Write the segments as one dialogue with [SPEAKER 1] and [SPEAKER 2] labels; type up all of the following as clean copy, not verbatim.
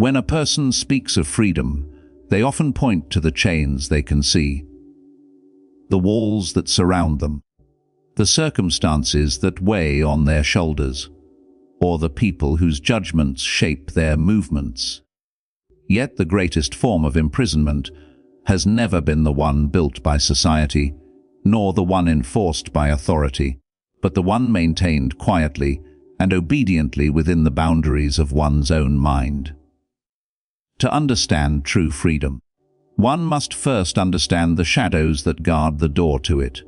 [SPEAKER 1] When a person speaks of freedom, they often point to the chains they can see, the walls that surround them, the circumstances that weigh on their shoulders, or the people whose judgments shape their movements. Yet the greatest form of imprisonment has never been the one built by society, nor the one enforced by authority, but the one maintained quietly and obediently within the boundaries of one's own mind. To understand true freedom, one must first understand the shadows that guard the door to it.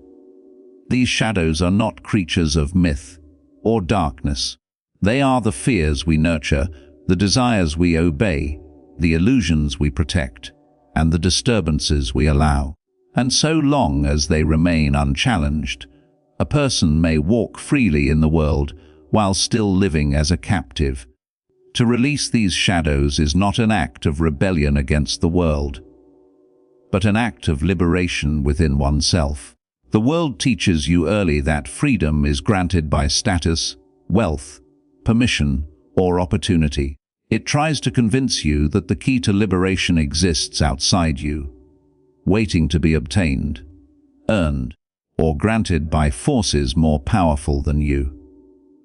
[SPEAKER 1] These shadows are not creatures of myth or darkness. They are the fears we nurture, the desires we obey, the illusions we protect, and the disturbances we allow. And so long as they remain unchallenged, a person may walk freely in the world while still living as a captive. To release these shadows is not an act of rebellion against the world, but an act of liberation within oneself. The world teaches you early that freedom is granted by status, wealth, permission, or opportunity. It tries to convince you that the key to liberation exists outside you, waiting to be obtained, earned, or granted by forces more powerful than you.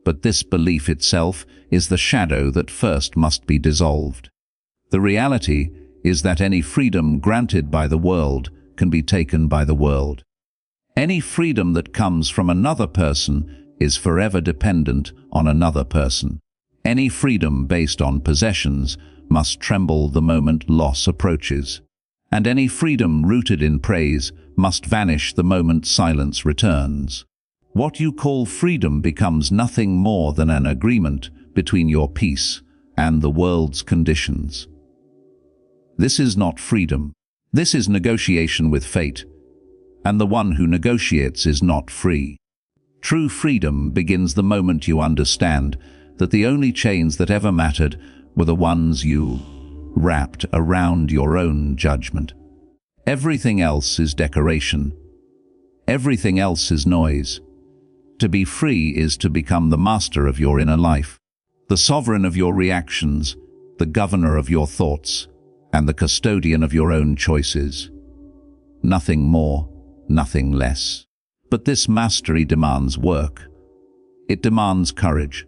[SPEAKER 1] But this belief itself is the shadow that first must be dissolved. The reality is that any freedom granted by the world can be taken by the world. Any freedom that comes from another person is forever dependent on another person. Any freedom based on possessions must tremble the moment loss approaches. And any freedom rooted in praise must vanish the moment silence returns. What you call freedom becomes nothing more than an agreement between your peace and the world's conditions. This is not freedom. This is negotiation with fate, and the one who negotiates is not free. True freedom begins the moment you understand that the only chains that ever mattered were the ones you wrapped around your own judgment. Everything else is decoration. Everything else is noise. To be free is to become the master of your inner life, the sovereign of your reactions, the governor of your thoughts, and the custodian of your own choices. Nothing more, nothing less. But this mastery demands work. It demands courage.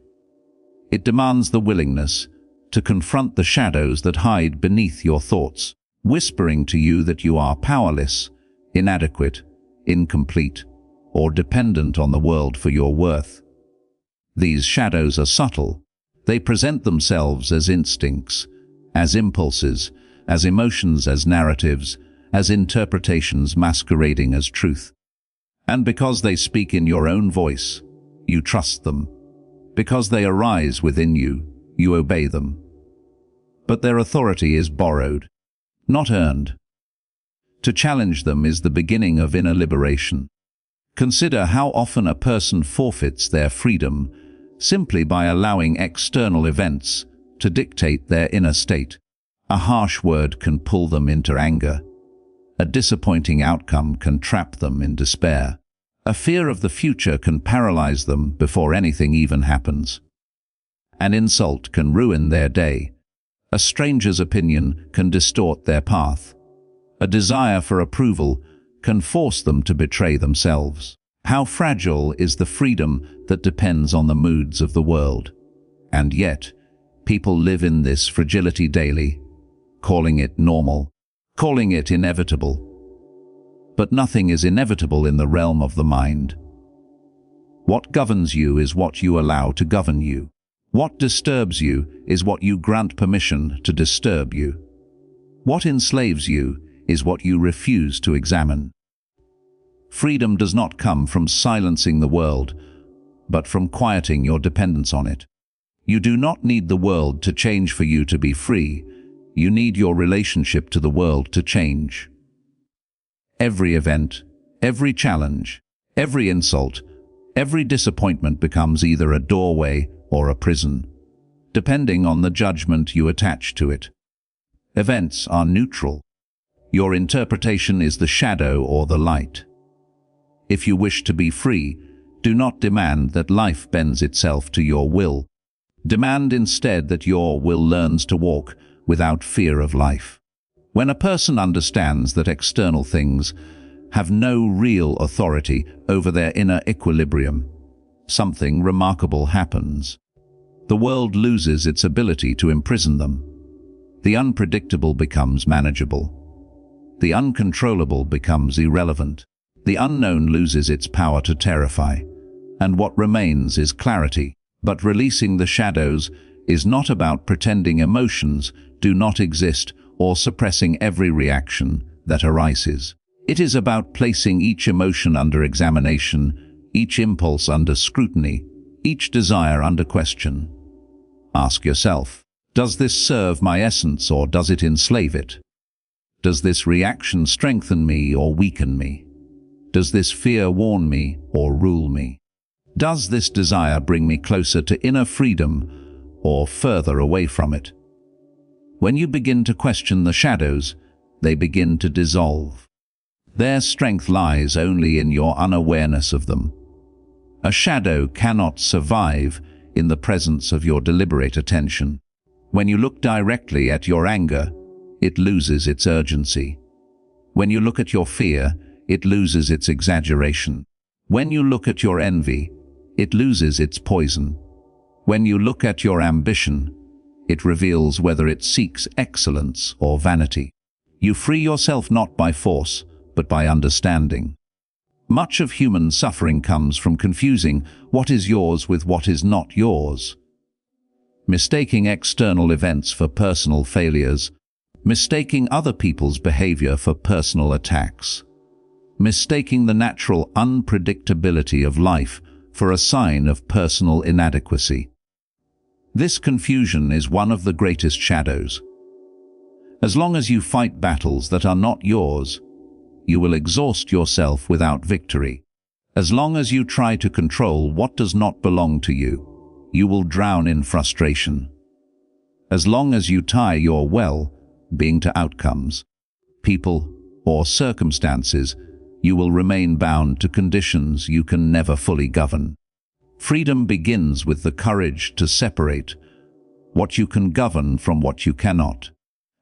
[SPEAKER 1] It demands the willingness to confront the shadows that hide beneath your thoughts, whispering to you that you are powerless, inadequate, incomplete, or dependent on the world for your worth. These shadows are subtle. They present themselves as instincts, as impulses, as emotions, as narratives, as interpretations masquerading as truth. And because they speak in your own voice, you trust them. Because they arise within you, you obey them. But their authority is borrowed, not earned. To challenge them is the beginning of inner liberation. Consider how often a person forfeits their freedom simply by allowing external events to dictate their inner state. A harsh word can pull them into anger. A disappointing outcome can trap them in despair. A fear of the future can paralyze them before anything even happens. An insult can ruin their day. A stranger's opinion can distort their path. A desire for approval can force them to betray themselves. How fragile is the freedom that depends on the moods of the world. And yet, people live in this fragility daily, calling it normal, calling it inevitable. But nothing is inevitable in the realm of the mind. What governs you is what you allow to govern you. What disturbs you is what you grant permission to disturb you. What enslaves you is what you refuse to examine. Freedom does not come from silencing the world, but from quieting your dependence on it. You do not need the world to change for you to be free. You need your relationship to the world to change. Every event, every challenge, every insult, every disappointment becomes either a doorway or a prison, depending on the judgment you attach to it. Events are neutral. Your interpretation is the shadow or the light. If you wish to be free, do not demand that life bends itself to your will. Demand instead that your will learns to walk without fear of life. When a person understands that external things have no real authority over their inner equilibrium, something remarkable happens. The world loses its ability to imprison them. The unpredictable becomes manageable. The uncontrollable becomes irrelevant. The unknown loses its power to terrify, and what remains is clarity. But releasing the shadows is not about pretending emotions do not exist or suppressing every reaction that arises. It is about placing each emotion under examination, each impulse under scrutiny, each desire under question. Ask yourself, does this serve my essence or does it enslave it? Does this reaction strengthen me or weaken me? Does this fear warn me or rule me? Does this desire bring me closer to inner freedom or further away from it? When you begin to question the shadows, they begin to dissolve. Their strength lies only in your unawareness of them. A shadow cannot survive in the presence of your deliberate attention. When you look directly at your anger, it loses its urgency. When you look at your fear, it loses its exaggeration. When you look at your envy, it loses its poison. When you look at your ambition, it reveals whether it seeks excellence or vanity. You free yourself not by force, but by understanding. Much of human suffering comes from confusing what is yours with what is not yours. Mistaking external events for personal failures, mistaking other people's behavior for personal attacks, mistaking the natural unpredictability of life for a sign of personal inadequacy. This confusion is one of the greatest shadows. As long as you fight battles that are not yours, you will exhaust yourself without victory. As long as you try to control what does not belong to you, you will drown in frustration. As long as you tie your well-being to outcomes, people, or circumstances, you will remain bound to conditions you can never fully govern. Freedom begins with the courage to separate what you can govern from what you cannot.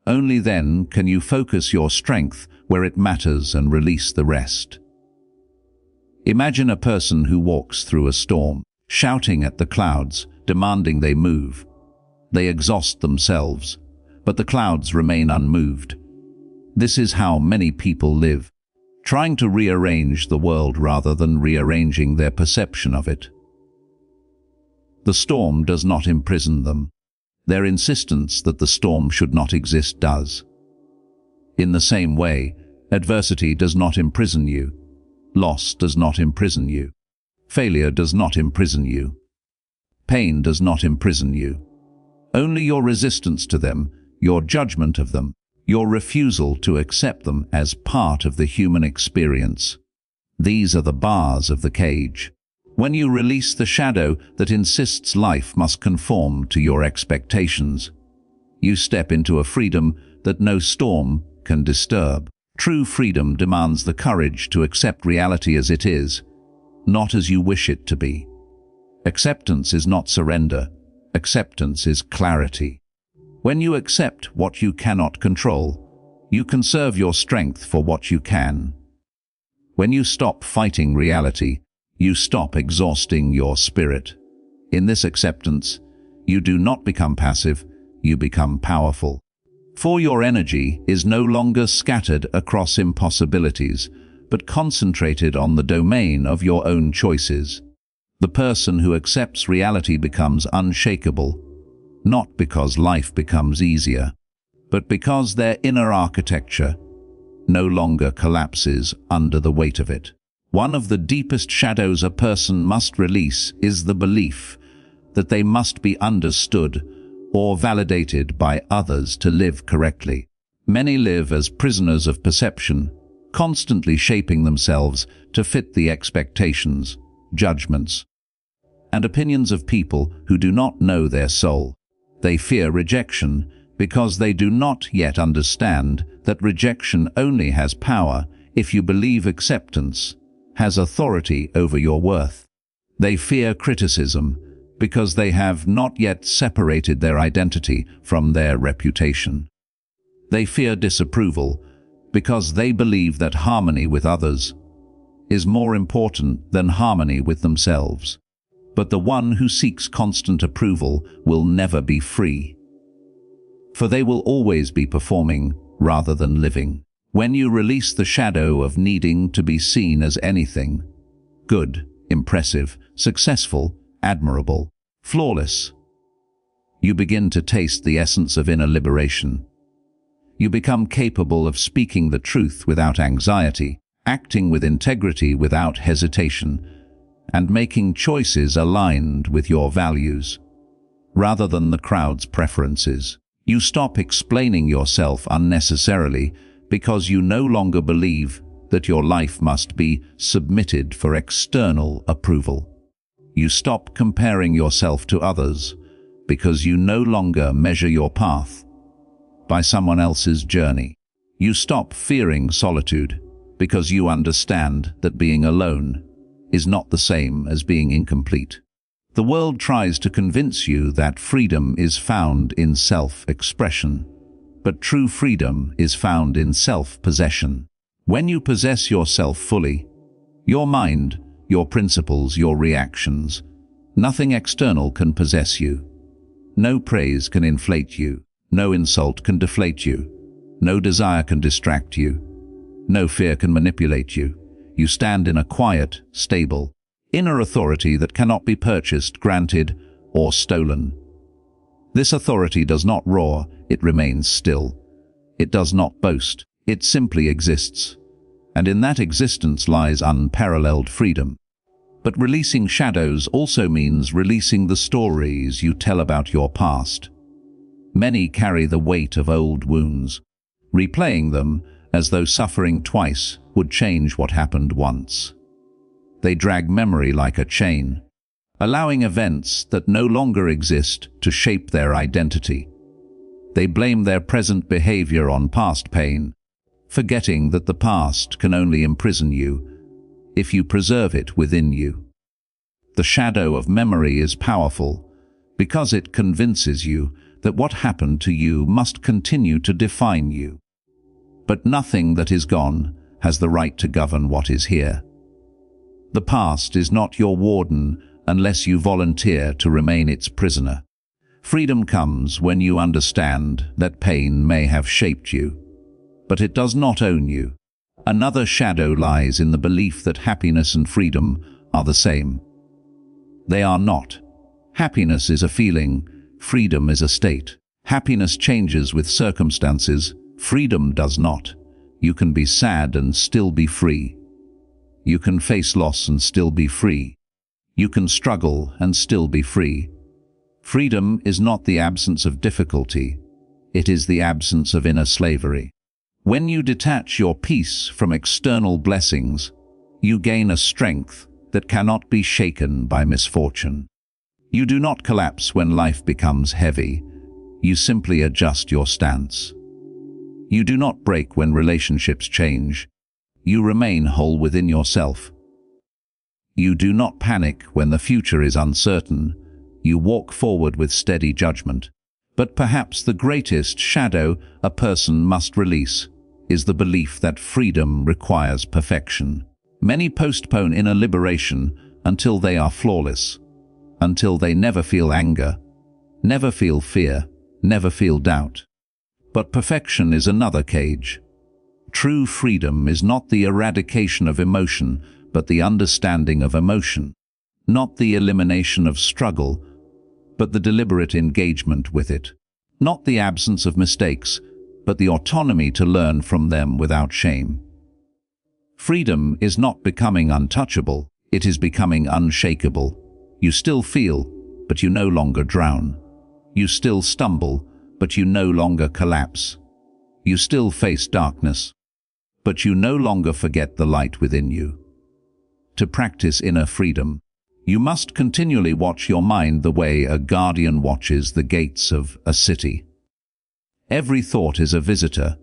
[SPEAKER 1] Only then can you focus your strength where it matters and release the rest. Imagine a person who walks through a storm, shouting at the clouds, demanding they move. They exhaust themselves, but the clouds remain unmoved. This is how many people live, trying to rearrange the world rather than rearranging their perception of it. The storm does not imprison them. Their insistence that the storm should not exist does. In the same way, adversity does not imprison you. Loss does not imprison you. Failure does not imprison you. Pain does not imprison you. Only your resistance to them, your judgment of them, your refusal to accept them as part of the human experience. These are the bars of the cage. When you release the shadow that insists life must conform to your expectations, you step into a freedom that no storm can disturb. True freedom demands the courage to accept reality as it is, not as you wish it to be. Acceptance is not surrender. Acceptance is clarity. When you accept what you cannot control, you conserve your strength for what you can. When you stop fighting reality, you stop exhausting your spirit. In this acceptance, you do not become passive, you become powerful. For your energy is no longer scattered across impossibilities, but concentrated on the domain of your own choices. The person who accepts reality becomes unshakable, not because life becomes easier, but because their inner architecture no longer collapses under the weight of it. One of the deepest shadows a person must release is the belief that they must be understood or validated by others to live correctly. Many live as prisoners of perception, constantly shaping themselves to fit the expectations, judgments, and opinions of people who do not know their soul. They fear rejection because they do not yet understand that rejection only has power if you believe acceptance has authority over your worth. They fear criticism because they have not yet separated their identity from their reputation. They fear disapproval because they believe that harmony with others is more important than harmony with themselves. But the one who seeks constant approval will never be free, for they will always be performing rather than living. When you release the shadow of needing to be seen as anything good, impressive, successful, admirable, flawless, you begin to taste the essence of inner liberation. You become capable of speaking the truth without anxiety, acting with integrity without hesitation, and making choices aligned with your values, rather than the crowd's preferences. You stop explaining yourself unnecessarily because you no longer believe that your life must be submitted for external approval. You stop comparing yourself to others because you no longer measure your path by someone else's journey. You stop fearing solitude because you understand that being alone is not the same as being incomplete. The world tries to convince you that freedom is found in self-expression, but true freedom is found in self-possession. When you possess yourself fully, your mind, your principles, your reactions, nothing external can possess you. No praise can inflate you. No insult can deflate you. No desire can distract you. No fear can manipulate you. You stand in a quiet, stable, inner authority that cannot be purchased, granted, or stolen. This authority does not roar, it remains still. It does not boast, it simply exists. And in that existence lies unparalleled freedom. But releasing shadows also means releasing the stories you tell about your past. Many carry the weight of old wounds, replaying them as though suffering twice would change what happened once. They drag memory like a chain, allowing events that no longer exist to shape their identity. They blame their present behavior on past pain, forgetting that the past can only imprison you if you preserve it within you. The shadow of memory is powerful because it convinces you that what happened to you must continue to define you. But nothing that is gone has the right to govern what is here. The past is not your warden unless you volunteer to remain its prisoner. Freedom comes when you understand that pain may have shaped you, but it does not own you. Another shadow lies in the belief that happiness and freedom are the same. They are not. Happiness is a feeling, freedom is a state. Happiness changes with circumstances, freedom does not. You can be sad and still be free. You can face loss and still be free. You can struggle and still be free. Freedom is not the absence of difficulty, it is the absence of inner slavery. When you detach your peace from external blessings, you gain a strength that cannot be shaken by misfortune. You do not collapse when life becomes heavy, you simply adjust your stance. You do not break when relationships change, you remain whole within yourself. You do not panic when the future is uncertain, you walk forward with steady judgment. But perhaps the greatest shadow a person must release is the belief that freedom requires perfection. Many postpone inner liberation until they are flawless, until they never feel anger, never feel fear, never feel doubt. But perfection is another cage. True freedom is not the eradication of emotion, but the understanding of emotion. Not the elimination of struggle, but the deliberate engagement with it. Not the absence of mistakes, but the autonomy to learn from them without shame. Freedom is not becoming untouchable, it is becoming unshakable. You still feel, but you no longer drown. You still stumble, but you no longer collapse. You still face darkness, but you no longer forget the light within you. To practice inner freedom, you must continually watch your mind the way a guardian watches the gates of a city. Every thought is a visitor.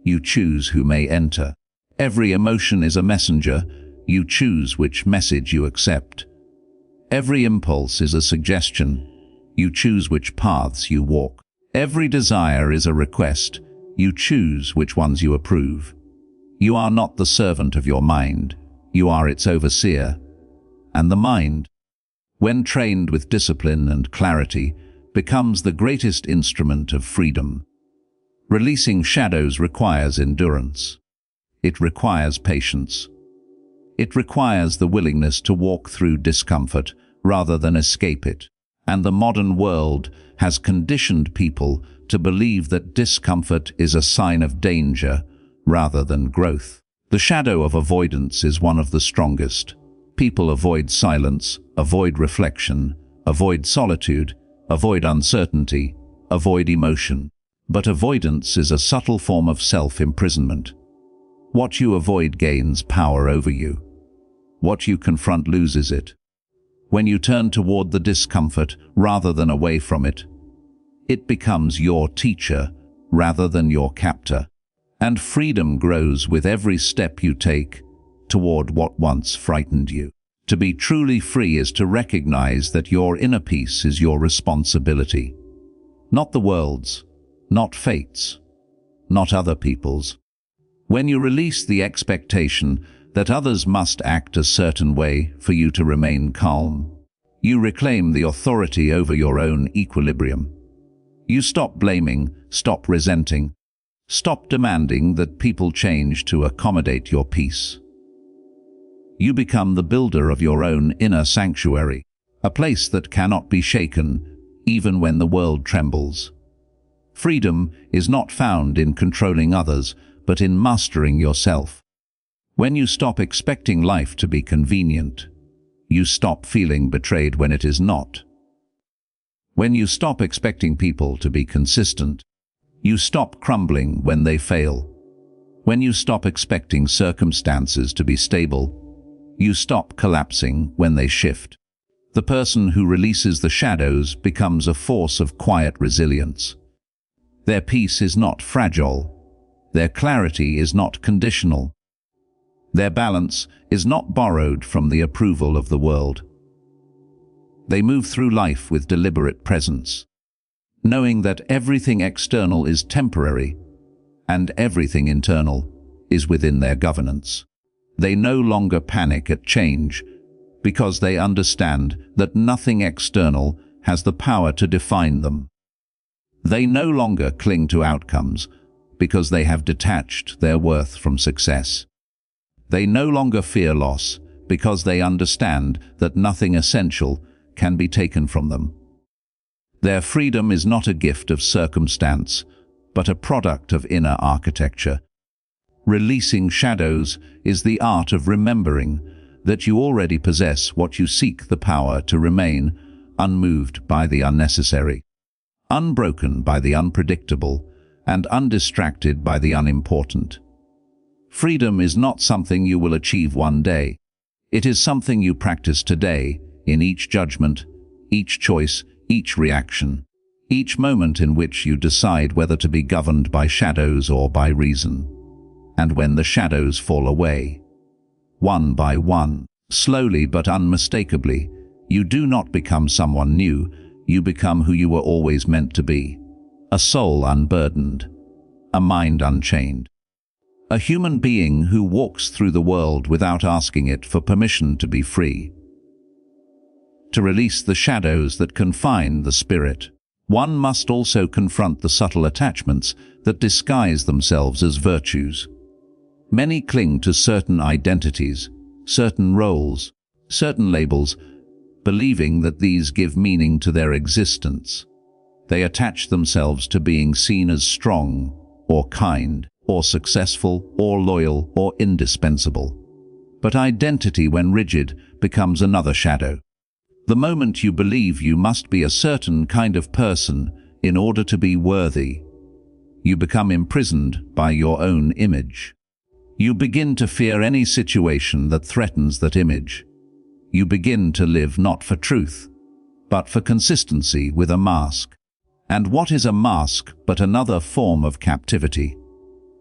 [SPEAKER 1] You choose who may enter. Every emotion is a messenger. You choose which message you accept. Every impulse is a suggestion. You choose which paths you walk. Every desire is a request. You choose which ones you approve. You are not the servant of your mind. You are its overseer. And the mind, when trained with discipline and clarity, becomes the greatest instrument of freedom. Releasing shadows requires endurance. It requires patience. It requires the willingness to walk through discomfort rather than escape it. And the modern world has conditioned people to believe that discomfort is a sign of danger rather than growth. The shadow of avoidance is one of the strongest. People avoid silence, avoid reflection, avoid solitude, avoid uncertainty, avoid emotion. But avoidance is a subtle form of self-imprisonment. What you avoid gains power over you. What you confront loses it. When you turn toward the discomfort rather than away from it, it becomes your teacher rather than your captor. And freedom grows with every step you take toward what once frightened you. To be truly free is to recognize that your inner peace is your responsibility. Not the world's, not fate's, not other people's. When you release the expectation that others must act a certain way for you to remain calm, you reclaim the authority over your own equilibrium. You stop blaming, stop resenting, stop demanding that people change to accommodate your peace. You become the builder of your own inner sanctuary, a place that cannot be shaken even when the world trembles. Freedom is not found in controlling others, but in mastering yourself. When you stop expecting life to be convenient, you stop feeling betrayed when it is not. When you stop expecting people to be consistent, you stop crumbling when they fail. When you stop expecting circumstances to be stable, you stop collapsing when they shift. The person who releases the shadows becomes a force of quiet resilience. Their peace is not fragile. Their clarity is not conditional. Their balance is not borrowed from the approval of the world. They move through life with deliberate presence, knowing that everything external is temporary and everything internal is within their governance. They no longer panic at change because they understand that nothing external has the power to define them. They no longer cling to outcomes because they have detached their worth from success. They no longer fear loss because they understand that nothing essential can be taken from them. Their freedom is not a gift of circumstance, but a product of inner architecture. Releasing shadows is the art of remembering that you already possess what you seek the power to remain, unmoved by the unnecessary, unbroken by the unpredictable, and undistracted by the unimportant. Freedom is not something you will achieve one day. It is something you practice today, in each judgment, each choice, each reaction, each moment in which you decide whether to be governed by shadows or by reason. And when the shadows fall away, one by one, slowly but unmistakably, you do not become someone new, you become who you were always meant to be. A soul unburdened, a mind unchained. A human being who walks through the world without asking it for permission to be free. To release the shadows that confine the spirit, one must also confront the subtle attachments that disguise themselves as virtues. Many cling to certain identities, certain roles, certain labels, believing that these give meaning to their existence. They attach themselves to being seen as strong, or kind, or successful, or loyal, or indispensable. But identity, when rigid, becomes another shadow. The moment you believe you must be a certain kind of person in order to be worthy, you become imprisoned by your own image. You begin to fear any situation that threatens that image. You begin to live not for truth, but for consistency with a mask. And what is a mask but another form of captivity?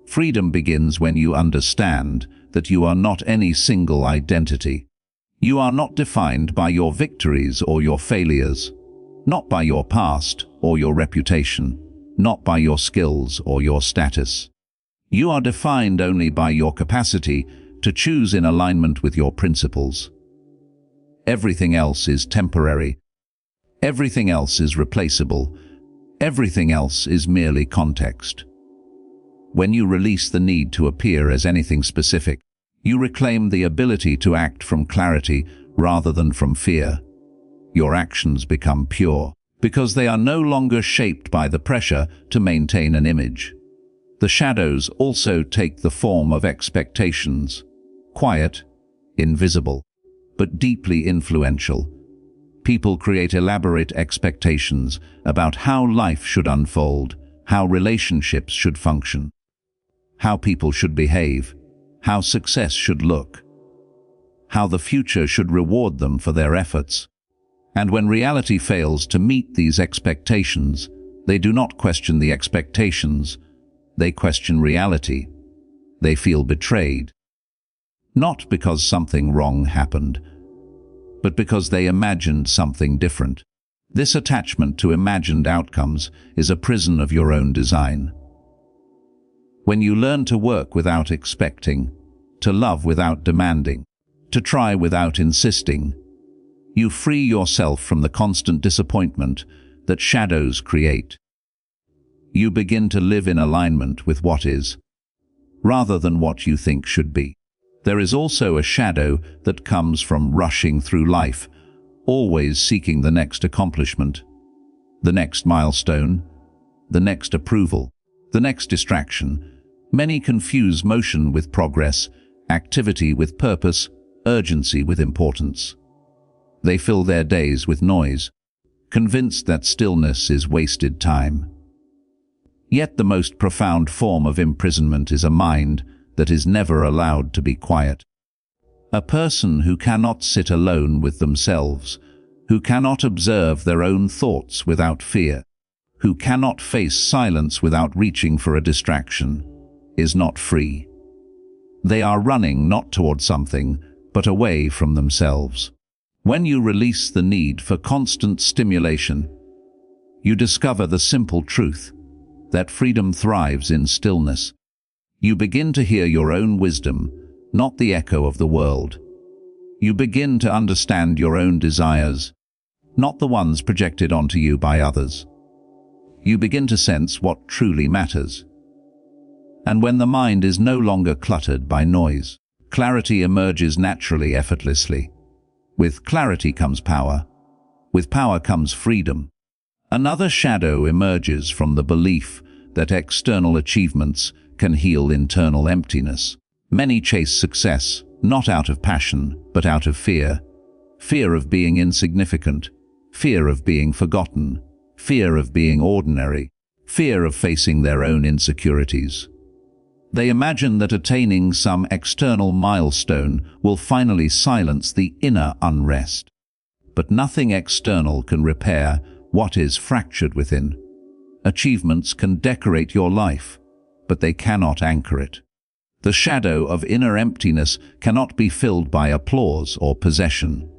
[SPEAKER 1] Freedom begins when you understand that you are not any single identity. You are not defined by your victories or your failures, not by your past or your reputation, not by your skills or your status. You are defined only by your capacity to choose in alignment with your principles. Everything else is temporary. Everything else is replaceable. Everything else is merely context. When you release the need to appear as anything specific, you reclaim the ability to act from clarity rather than from fear. Your actions become pure because they are no longer shaped by the pressure to maintain an image. The shadows also take the form of expectations, quiet, invisible, but deeply influential. People create elaborate expectations about how life should unfold, how relationships should function, how people should behave, how success should look, how the future should reward them for their efforts. And when reality fails to meet these expectations, they do not question the expectations, they question reality. They feel betrayed. Not because something wrong happened, but because they imagined something different. This attachment to imagined outcomes is a prison of your own design. When you learn to work without expecting, to love without demanding, to try without insisting, you free yourself from the constant disappointment that shadows create. You begin to live in alignment with what is, rather than what you think should be. There is also a shadow that comes from rushing through life, always seeking the next accomplishment, the next milestone, the next approval, the next distraction. Many confuse motion with progress, activity with purpose, urgency with importance. They fill their days with noise, convinced that stillness is wasted time. Yet the most profound form of imprisonment is a mind that is never allowed to be quiet. A person who cannot sit alone with themselves, who cannot observe their own thoughts without fear, who cannot face silence without reaching for a distraction, is not free. They are running not toward something, but away from themselves. When you release the need for constant stimulation, you discover the simple truth that freedom thrives in stillness. You begin to hear your own wisdom, not the echo of the world. You begin to understand your own desires, not the ones projected onto you by others. You begin to sense what truly matters. And when the mind is no longer cluttered by noise, clarity emerges naturally, effortlessly. With clarity comes power. With power comes freedom. Another shadow emerges from the belief that external achievements can heal internal emptiness. Many chase success, not out of passion, but out of fear. Fear of being insignificant, fear of being forgotten, fear of being ordinary, fear of facing their own insecurities. They imagine that attaining some external milestone will finally silence the inner unrest. But nothing external can repair what is fractured within. Achievements can decorate your life, but they cannot anchor it. The shadow of inner emptiness cannot be filled by applause or possession.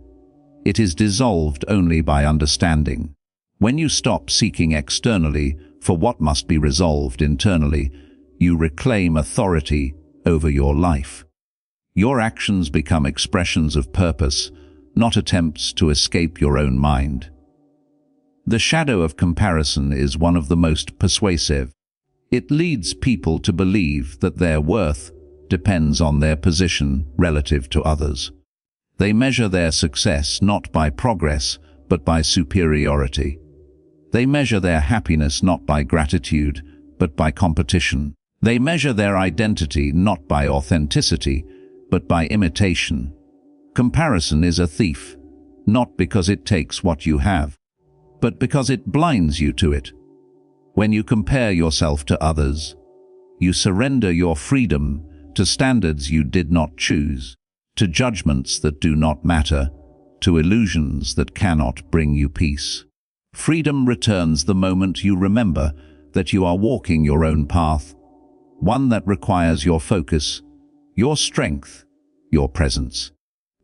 [SPEAKER 1] It is dissolved only by understanding. When you stop seeking externally for what must be resolved internally, you reclaim authority over your life. Your actions become expressions of purpose, not attempts to escape your own mind. The shadow of comparison is one of the most persuasive. It leads people to believe that their worth depends on their position relative to others. They measure their success not by progress, but by superiority. They measure their happiness not by gratitude, but by competition. They measure their identity not by authenticity, but by imitation. Comparison is a thief, not because it takes what you have, but because it blinds you to it. When you compare yourself to others, you surrender your freedom to standards you did not choose, to judgments that do not matter, to illusions that cannot bring you peace. Freedom returns the moment you remember that you are walking your own path, one that requires your focus, your strength, your presence.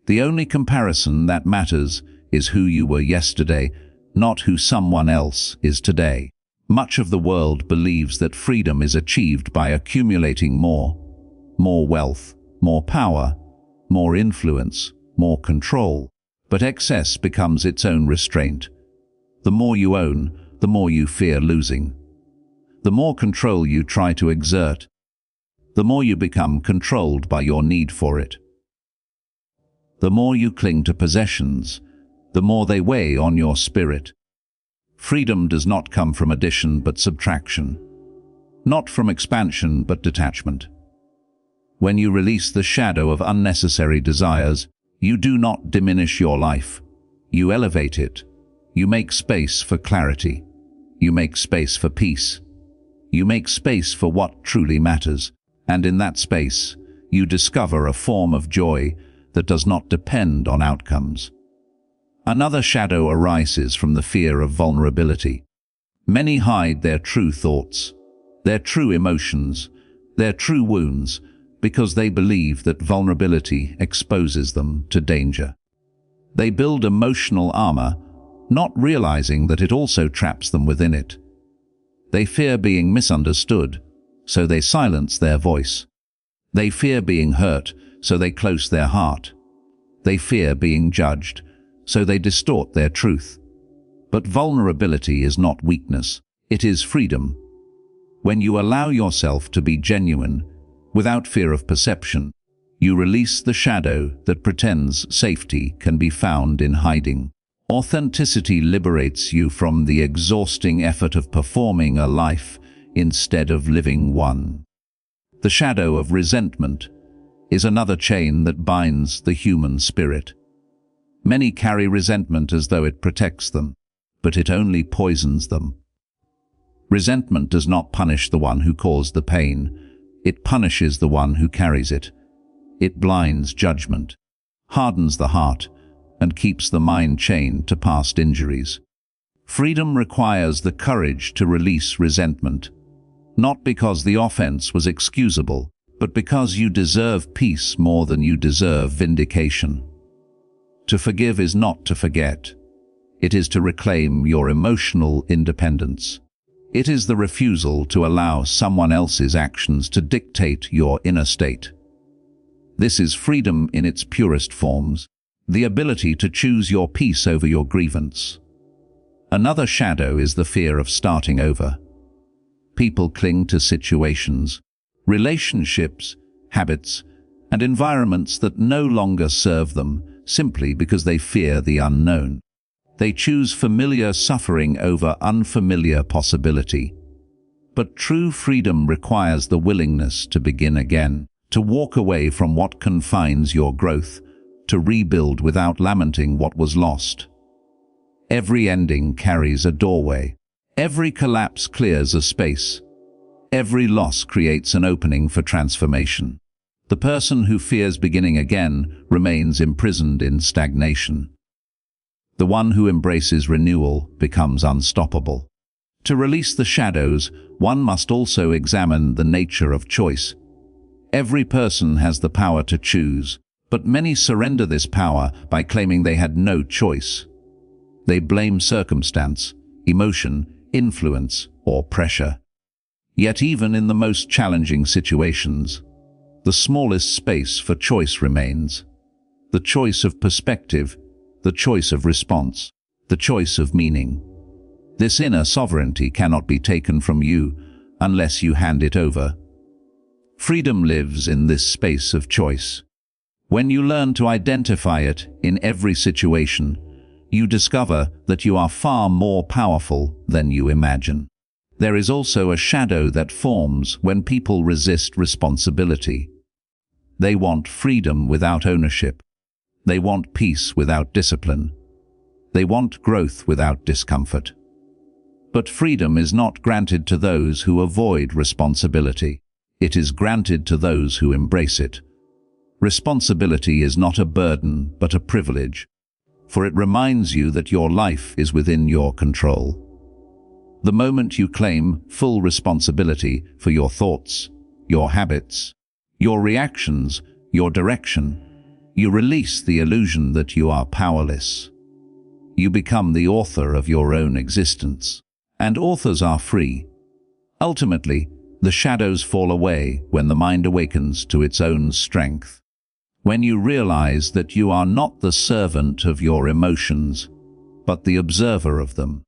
[SPEAKER 1] The only comparison that matters is who you were yesterday, not who someone else is today. Much of the world believes that freedom is achieved by accumulating more wealth, more power, more influence, more control. But excess becomes its own restraint. The more you own, the more you fear losing. The more control you try to exert, the more you become controlled by your need for it. The more you cling to possessions, the more they weigh on your spirit. Freedom does not come from addition but subtraction, not from expansion but detachment. When you release the shadow of unnecessary desires, you do not diminish your life. You elevate it. You make space for clarity. You make space for peace. You make space for what truly matters. And in that space, you discover a form of joy that does not depend on outcomes. Another shadow arises from the fear of vulnerability. Many hide their true thoughts, their true emotions, their true wounds, because they believe that vulnerability exposes them to danger. They build emotional armor, not realizing that it also traps them within it. They fear being misunderstood, so they silence their voice. They fear being hurt, so they close their heart. They fear being judged, so they distort their truth. But vulnerability is not weakness, it is freedom. When you allow yourself to be genuine, without fear of perception, you release the shadow that pretends safety can be found in hiding. Authenticity liberates you from the exhausting effort of performing a life instead of living one. The shadow of resentment is another chain that binds the human spirit. Many carry resentment as though it protects them, but it only poisons them. Resentment does not punish the one who caused the pain. It punishes the one who carries it. It blinds judgment, hardens the heart, and keeps the mind chained to past injuries. Freedom requires the courage to release resentment, not because the offense was excusable, but because you deserve peace more than you deserve vindication. To forgive is not to forget. It is to reclaim your emotional independence. It is the refusal to allow someone else's actions to dictate your inner state. This is freedom in its purest forms, the ability to choose your peace over your grievance. Another shadow is the fear of starting over. People cling to situations, relationships, habits, and environments that no longer serve them simply because they fear the unknown. They choose familiar suffering over unfamiliar possibility. But true freedom requires the willingness to begin again, to walk away from what confines your growth, to rebuild without lamenting what was lost. Every ending carries a doorway. Every collapse clears a space. Every loss creates an opening for transformation. The person who fears beginning again remains imprisoned in stagnation. The one who embraces renewal becomes unstoppable. To release the shadows, one must also examine the nature of choice. Every person has the power to choose, but many surrender this power by claiming they had no choice. They blame circumstance, emotion, influence, or pressure. Yet even in the most challenging situations, the smallest space for choice remains. The choice of perspective, the choice of response, the choice of meaning. This inner sovereignty cannot be taken from you unless you hand it over. Freedom lives in this space of choice. When you learn to identify it in every situation, you discover that you are far more powerful than you imagine. There is also a shadow that forms when people resist responsibility. They want freedom without ownership. They want peace without discipline. They want growth without discomfort. But freedom is not granted to those who avoid responsibility. It is granted to those who embrace it. Responsibility is not a burden, but a privilege, for it reminds you that your life is within your control. The moment you claim full responsibility for your thoughts, your habits, your reactions, your direction, You release the illusion that you are powerless. You become the author of your own existence. And authors are free. Ultimately, the shadows fall away when the mind awakens to its own strength. When you realize that you are not the servant of your emotions, but the observer of them.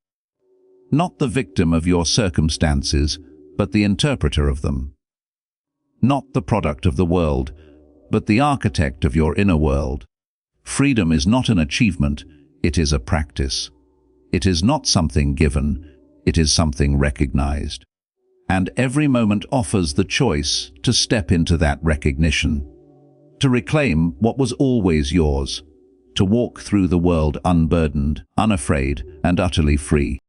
[SPEAKER 1] Not the victim of your circumstances, but the interpreter of them. Not the product of the world, but the architect of your inner world. Freedom is not an achievement, it is a practice. It is not something given, it is something recognized. And every moment offers the choice to step into that recognition, to reclaim what was always yours, to walk through the world unburdened, unafraid, and utterly free.